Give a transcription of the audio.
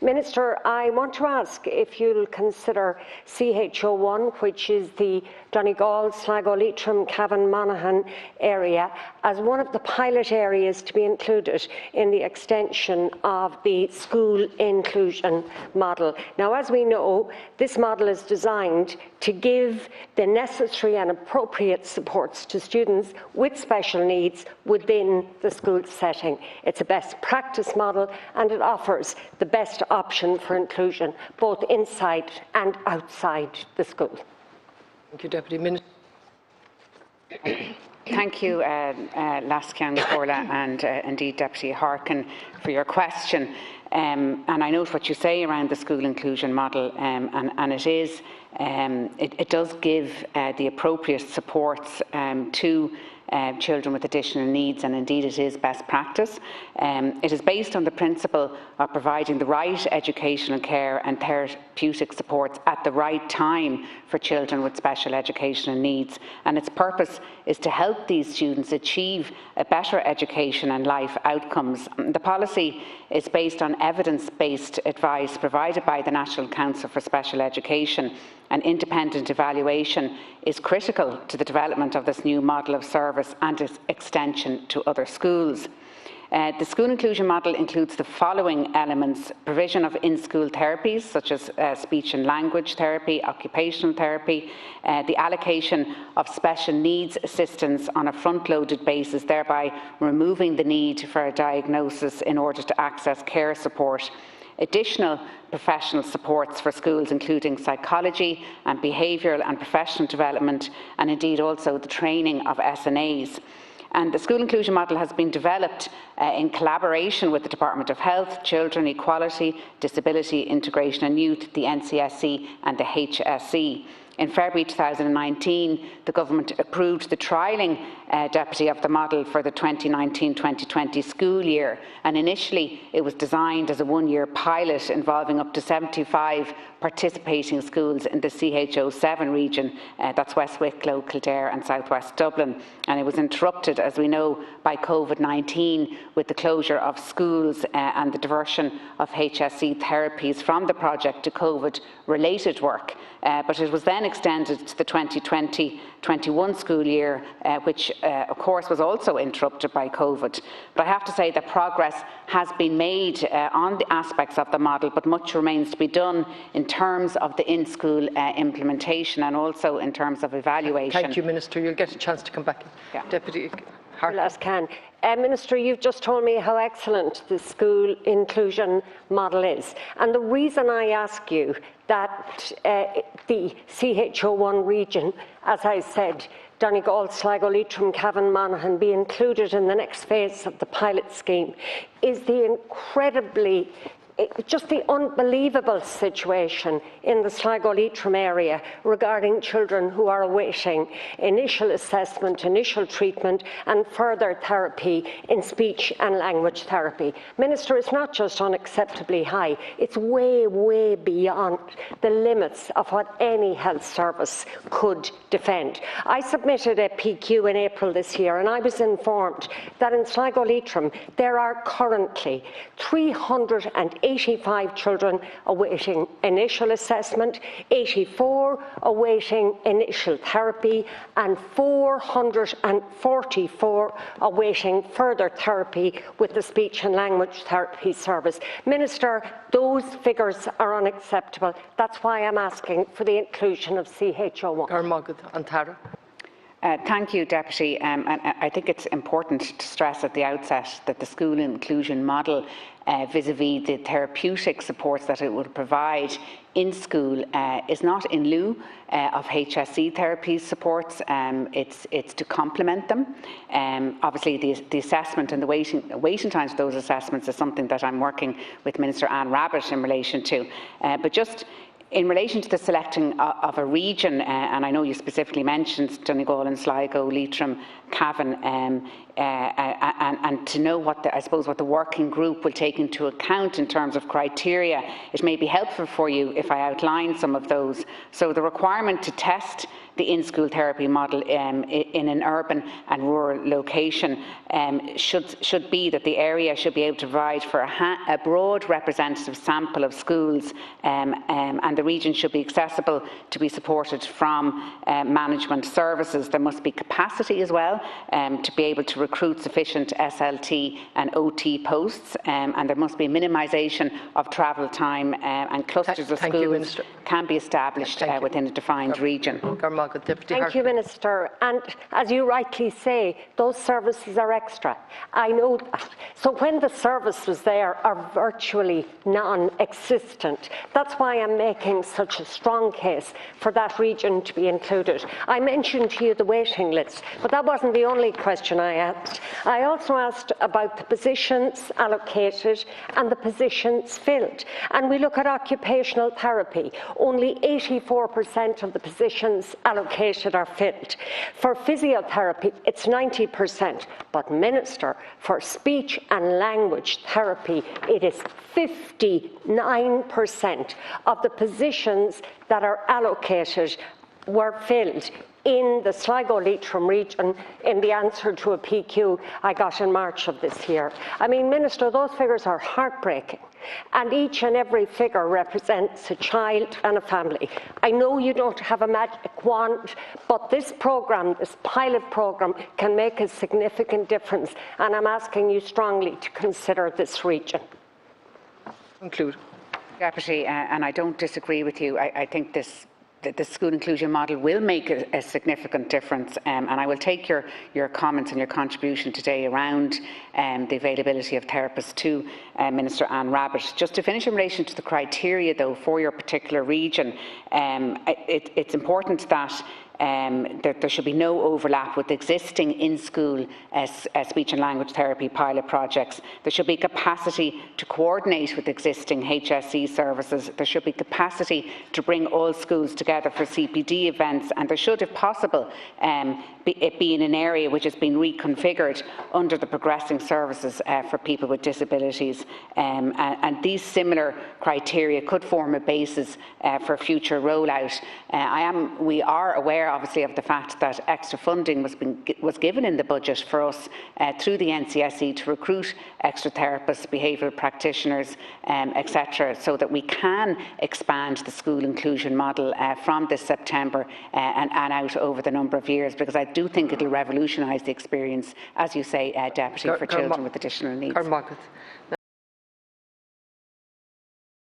Minister, I want to ask if you'll consider CHO1, which is the Donegal, Sligo, Leitrim, Cavan, Monaghan area, as one of the pilot areas to be included in the extension of the school inclusion model. Now, as we know, this model is designed to give the necessary and appropriate supports to students with special needs within the school setting. It's a best practice model and it offers the best option for inclusion, both inside and outside the school. Thank you, Deputy Minister. Thank you, Lascian Corla and indeed Deputy Harkin, for your question. And I note what you say around the school inclusion model, and it does give the appropriate supports to children with additional needs, and indeed it is best practice. It is based on the principle of providing the right educational care and therapeutic supports at the right time for children with special educational needs, and its purpose is to help these students achieve a better education and life outcomes. The policy is based on evidence-based advice provided by the National Council for Special Education, and independent evaluation is critical to the development of this new model of service and its extension to other schools. The school inclusion model includes the following elements: provision of in-school therapies such as speech and language therapy, occupational therapy, the allocation of special needs assistance on a front-loaded basis, thereby removing the need for a diagnosis in order to access care support, additional professional supports for schools including psychology and behavioural and professional development, and indeed also the training of SNAs. And the school inclusion model has been developed in collaboration with the Department of Health, Children, Equality, Disability, Integration and Youth, the NCSC and the HSE. In February 2019, the Government approved the trialling deputy of the model for the 2019-2020 school year, and initially it was designed as a one-year pilot involving up to 75 participating schools in the CHO7 region, that's West Wicklow, Kildare and South West Dublin, and it was interrupted, as we know, by COVID-19 with the closure of schools and the diversion of HSE therapies from the project to COVID-related work. But it was then extended to the 2020-21 school year, which of course was also interrupted by COVID. But I have to say that progress has been made on the aspects of the model, but much remains to be done in terms of the in-school implementation and also in terms of evaluation. Thank you, Minister. You'll get a chance to come back. Yeah. Deputy Harkin. Minister, you've just told me how excellent the school inclusion model is. And the reason I ask you that the CHO1 region, as I said, Donegal, Sligo, Leitrim, Cavan, Monaghan, be included in the next phase of the pilot scheme is the incredibly just the unbelievable situation in the Sligo Leitrim area regarding children who are awaiting initial assessment, initial treatment and further therapy in speech and language therapy. Minister, it's not just unacceptably high, it's way, way beyond the limits of what any health service could defend. I submitted a PQ in April this year and I was informed that in Sligo Leitrim there are currently 385 children awaiting initial assessment, 84 awaiting initial therapy and 444 awaiting further therapy with the speech and language therapy service. Minister, those figures are unacceptable. That's why I'm asking for the inclusion of CHO1. Thank you, Deputy. And I think it's important to stress at the outset that the school inclusion model vis-a-vis the therapeutic supports that it would provide in school is not in lieu of HSE therapy supports. It's to complement them. Obviously, the assessment and the waiting times for those assessments is something that I'm working with Minister Anne Rabbitte in relation to. But just in relation to the selecting of a region, and I know you specifically mentioned Donegal and Sligo, Leitrim, Cavan, and to know what I suppose what the working group will take into account in terms of criteria, it may be helpful for you if I outline some of those. So the requirement to test the in-school therapy model in an urban and rural location should be that the area should be able to provide for a broad representative sample of schools, and the region should be accessible to be supported from management services. There must be capacity as well to be able to recruit sufficient SLT and OT posts, and there must be minimisation of travel time, and clusters of schools can be established within a defined region. Thank you, Minister. And as you rightly say, those services are extra. I know that. So when the services there are virtually non-existent, that's why I'm making such a strong case for that region to be included. I mentioned to you the waiting list, but that wasn't the only question I asked. I also asked about the positions allocated and the positions filled. And we look at occupational therapy. Only 84% of the positions allocated are filled. For physiotherapy, it's 90%. But, Minister, for speech and language therapy, it is 59% of the positions that are allocated were filled in the Sligo-Leitrim region in the answer to a PQ I got in March of this year. I mean, Minister, those figures are heartbreaking. And each and every figure represents a child and a family. I know you don't have a magic wand, but this programme, this pilot programme, can make a significant difference. And I'm asking you strongly to consider this region. Conclude. Deputy, and I don't disagree with you. I think the school inclusion model will make a significant difference, and I will take your comments and your contribution today around the availability of therapists to Minister Anne Rabbitte. Just to finish in relation to the criteria, though, for your particular region, it's important that there should be no overlap with existing in-school speech and language therapy pilot projects. There should be capacity to coordinate with existing HSE services. There should be capacity to bring all schools together for CPD events, and there should, if possible, it be in an area which has been reconfigured under the progressing services for people with disabilities. And these similar criteria could form a basis for future rollout. We are aware, obviously, of the fact that extra funding was given in the budget for us through the NCSE to recruit extra therapists, behavioural practitioners, etc., so that we can expand the school inclusion model from this September and out over the number of years, because I do think it will revolutionise the experience, as you say, Deputy, for children with additional needs.